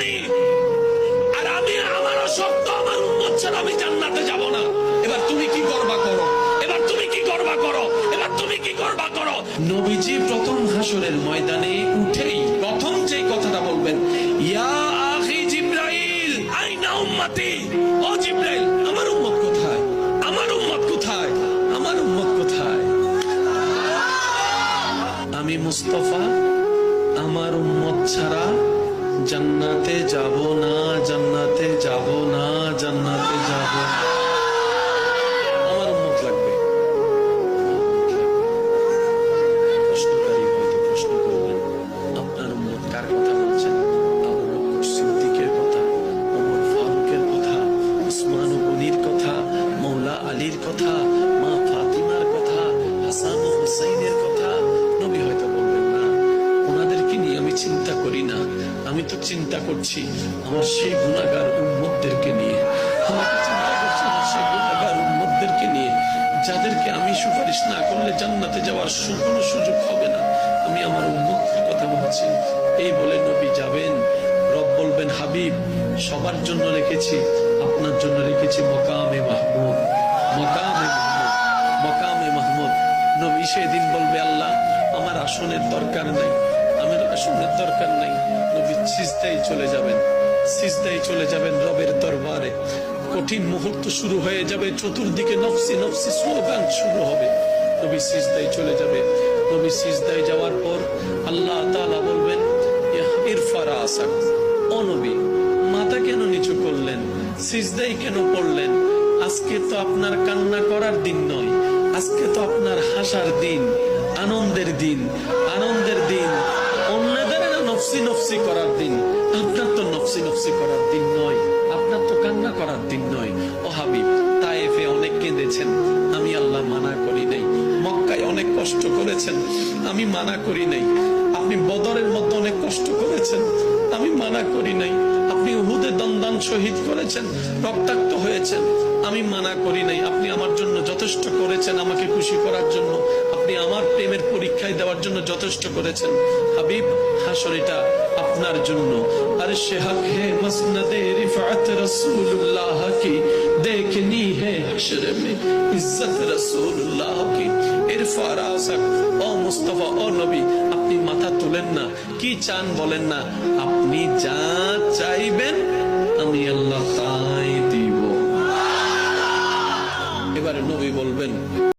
উম্মতি, আর আমি আমারও শক্ত, আমার উম্মত ছাড়া আমি জান্নাতে যাব না। এবার তুমি কি করবা করো, এবার তুমি কি করবা করো, এবার তুমি কি করবা করো। নবীজি প্রথম হাসরের ময়দানে উঠেই প্রথম যে কথাটা বলবেন, ইয়া আখি জিবরাইল আইনা উম্মতি, ও জিবরাইল আমার উম্মত কোথায়, আমার উম্মত কোথায়, আমার উম্মত কোথায়। আমি মুস্তাফা আমার উম্মত ছাড়া জান্নাতে যাব না, জান্নাতে যাব না, জান্নাতে যাব না। আমার উম্মত লাগবে। প্রশ্নকারী হয়তো প্রশ্ন করবেন, আপনার উম্মত কার কথা বলছেন? আবু বকর সিদ্দিকের কথা, ওমর ফারুকের কথা, উসমান গনির কথা, মৌলা আলীর কথা, মা ফাতিমার কথা, হাসান ও হুসাইনের কথা। নবী হয়তো বলবেন না, ওনাদেরকে নিয়ে আমি চিন্তা করি না, আমি তো চিন্তা করছি আমার সেই গুনাহগার উম্মতদেরকে নিয়ে। আমাকে চিন্তা করছি আমার সেই গুনাহগার উম্মতদেরকে নিয়ে, যাদেরকে আমি সুপারিশ না করলে জান্নাতে যাওয়ার কোনো সুযোগ হবে না। আমি আমার উম্মতের কথা বলছি। এই বলে নবী যাবেন, রব বলবেন, হাবিব সবার জন্য রেখেছি, আপনার জন্য রেখেছি মকামে মাহমুদ, মকামে মাহমুদ, মকামে মাহমুদ। নবী সেদিন বলবে, আল্লাহ আমার আসনের দরকার নাই, আমার আসনের দরকার নাই। নবী সিজদায় চলে যাবেন, সিজদায় চলে যাবেন রবের দরবারে। কঠিন মুহূর্ত শুরু হয়ে যাবে, চতুর্দিকে নফসি নফসি স্লোগান শুরু হবে। নবী সিজদায় চলে যাবে। নবী সিজদায় যাওয়ার পর আল্লাহ তাআলা বলবেন, ইরফা রাসাক, ও নবী মাথা কেন নিচু করলেন, সিজদায় কেন পড়লেন? আজকে তো আপনার কান্না করার দিন নয়, আজকে তো আপনার হাসার দিন, আনন্দের দিন, আনন্দের দিন। অন্যদের নফসি নফসি করার দিন, আপনার তো নফসি নফসি করার দিন নয়, আপনার তো কান্না করার দিন নয়। ও হাবিব, তায়েফে অনেক কেঁদেছেন, আমি আল্লাহ মানা করি নাই। মক্কায় অনেক কষ্ট করেছেন, আমি মানা করি নাই। আপনি বদরের মধ্যে অনেক কষ্ট করেছেন, আমি মানা করি নাই। আপনি উহুদে দন্দান শহীদ করেছেন, রক্তাক্ত হয়েছেন, আমি মানা করি নাই। আপনি আমার জন্য যথেষ্ট করেছেন, আমাকে খুশি করার জন্য, আপনি আমার প্রেমের পরীক্ষায় দেওয়ার জন্য যথেষ্ট করেছেন। হাবিব হাসর এটা আপনার জন্য। আর সে হক হে মসনদে রিফাত রাসূলুল্লাহ কি দেখনি হে হাসর মে ইজ্জত রাসূলুল্লাহ কি। ইরফা রাসাক, ও মুস্তাফা, ও নবী আপনি মাথা তুলেন না, কি চান বলেন না, আপনি যা চাইবেন আমি আল্লাহ তাই দিব। এবারে নবী বলবেন,